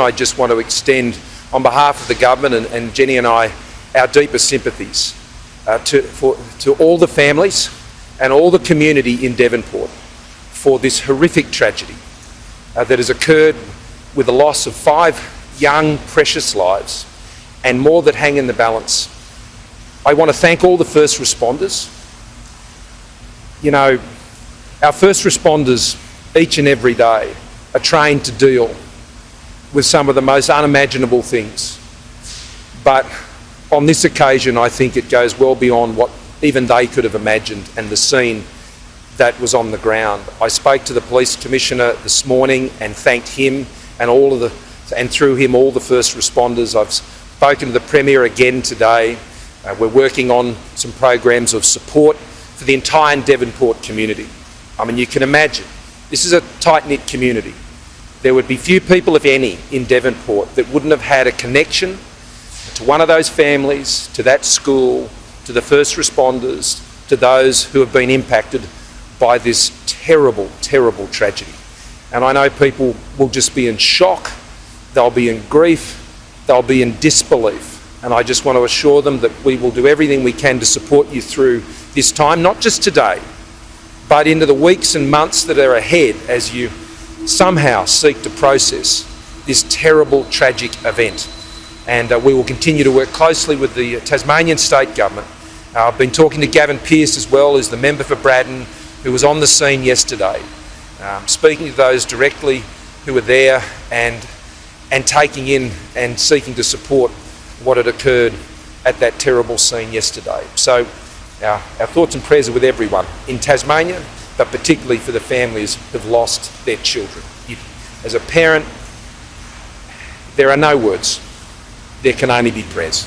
I just want to extend, on behalf of the government and Jenny and I, our deepest sympathies to all the families and all the community in Devonport for this horrific tragedy that has occurred with the loss of 5 young, precious lives and more that hang in the balance. I want to thank all the first responders. You know, our first responders each and every day are trained to deal with some of the most unimaginable things. But on this occasion, I think it goes well beyond what even they could have imagined and the scene that was on the ground. I spoke to the Police Commissioner this morning and thanked him and through him all the first responders. I've spoken to the Premier again today. We're working on some programs of support for the entire Devonport community. I mean, you can imagine, this is a tight-knit community. There would be few people, if any, in Devonport that wouldn't have had a connection to one of those families, to that school, to the first responders, to those who have been impacted by this terrible, terrible tragedy. And I know people will just be in shock, they'll be in grief, they'll be in disbelief. And I just want to assure them that we will do everything we can to support you through this time, not just today, but into the weeks and months that are ahead as you somehow seek to process this terrible, tragic event. And we will continue to work closely with the Tasmanian State Government. I've been talking to Gavin Pearce as well, as the member for Braddon, who was on the scene yesterday, speaking to those directly who were there and taking in and seeking to support what had occurred at that terrible scene yesterday. So our thoughts and prayers are with everyone in Tasmania, but particularly for the families who've lost their children. As a parent, there are no words. There can only be prayers.